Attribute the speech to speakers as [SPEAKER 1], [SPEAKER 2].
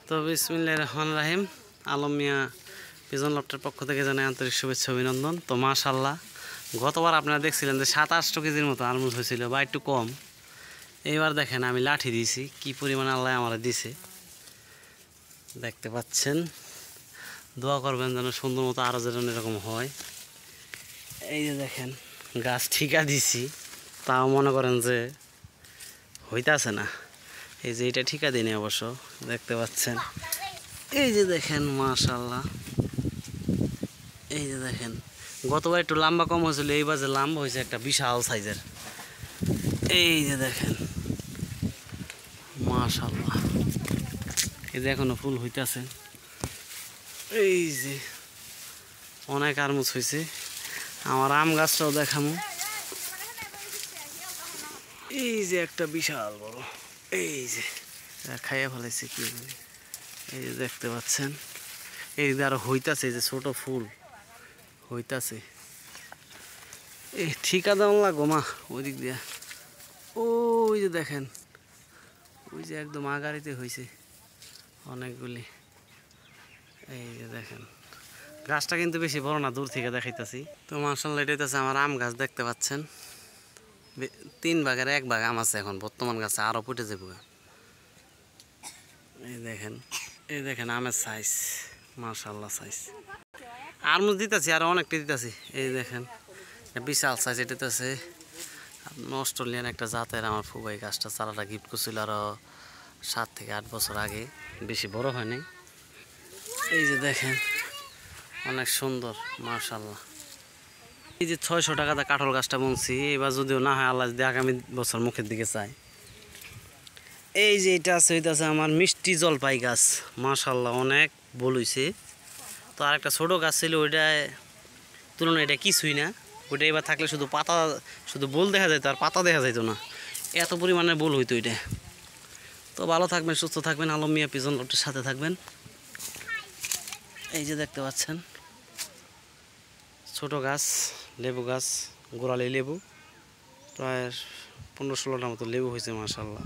[SPEAKER 1] তো বিসমিল্লাহির রহমানির রহিম। আলম মিয়া পিজন লফটের পক্ষ থেকে জানাই আন্তরিক শুভেচ্ছা অভিনন্দন। তো মাশাআল্লাহ, গতবার আপনারা দেখছিলেন যে 7-8 কেজির মতো আলমুজ হয়েছিল বা একটু কম। এইবার দেখেন আমি লাঠি দিয়েছি, কি পরিমাণে আল্লাহ আমার দিছে দেখতে পাচ্ছেন। দোয়া করবেন যেন সুন্দর মতো আরও যেন এরকম হয়। এই যে দেখেন গাছ ঠিকা দিছি, তাও মনে করেন যে হইতাছে না। এই যে এটা ঠিকা দিইনি অবশ্য, দেখতে পাচ্ছেন। এই যে দেখেন মাশাআল্লাহ, এই যে দেখেন গতবার একটু লম্বা কম হয়েছিল, এইবার যে লম্বা হয়েছে একটা বিশাল সাইজের। এই যে দেখেন মাশাআল্লাহ, এই যে এখনো ফুল হইতেছে। এই যে অনেক আরমুজ হয়েছে। আমার আম গাছটাও দেখামু। এই যে একটা বিশাল বড়, এই যে খাইয়া ফেলাইছে কি, এই যে দেখতে পাচ্ছেন। এই যে আরো হইতাছে, যে ছোট ফুল হইতাছে। এই ঠিকা দেওয়া লাগবো মা ওই দিক দিয়া। ওই যে দেখেন, ওই যে একদম আগাড়িতে হয়েছে অনেকগুলি। এই যে দেখেন গাছটা কিন্তু বেশি বড় না, দূর থেকে দেখাইতেছি। তো মাশাআল্লাহ, এটা হইতেছে আমার আম গাছ, দেখতে পাচ্ছেন। 3 ভাগের 1 ভাগ আম আছে এখন বর্তমান গাছে, আরও ফুটে যাবো। এই দেখেন, এই দেখেন আমের সাইজ মাশাআল্লাহ সাইজ। আরমুজ দিতেছি আর অনেকটা দিতেছি। এই দেখেন বিশাল সাইজ। এটা তো আছে অস্ট্রেলিয়ান একটা জাতের, আমার ফুবাই গাছটা চারাটা গিফট করছিল আরও 7 থেকে 8 বছর আগে, বেশি বড় হয়নি। এই যে দেখেন অনেক সুন্দর মাশাআল্লাহ। এই যে 600 টাকাতে কাঁঠাল গাছটা বুনছি, এবার যদিও না হয় আল্লাহ যদি আগামী বছর মুখের দিকে চায়। এই যে এটা আছে, এটা আছে আমার মিষ্টি জলপাই গাছ মাশাআল্লাহ, অনেক বলইছে। তো আর একটা ছোটো গাছ ছিল, ওইটা তুলনায় এটা কিছুই না। ওইটা এবার থাকলে শুধু পাতা, শুধু বোল দেখা যেত আর পাতা দেখা যেত না, এত পরিমাণে বোল হইতো এটা। তো ভালো থাকবেন, সুস্থ থাকবেন, আলম মিয়া পিজন লফটের সাথে থাকবেন। এই যে দেখতে পাচ্ছেন ছোটো গাছ, লেবু গাছ, গোড়ালি লেবু, প্রায় 15-16টার মতো লেবু হয়েছে মাশাআল্লাহ।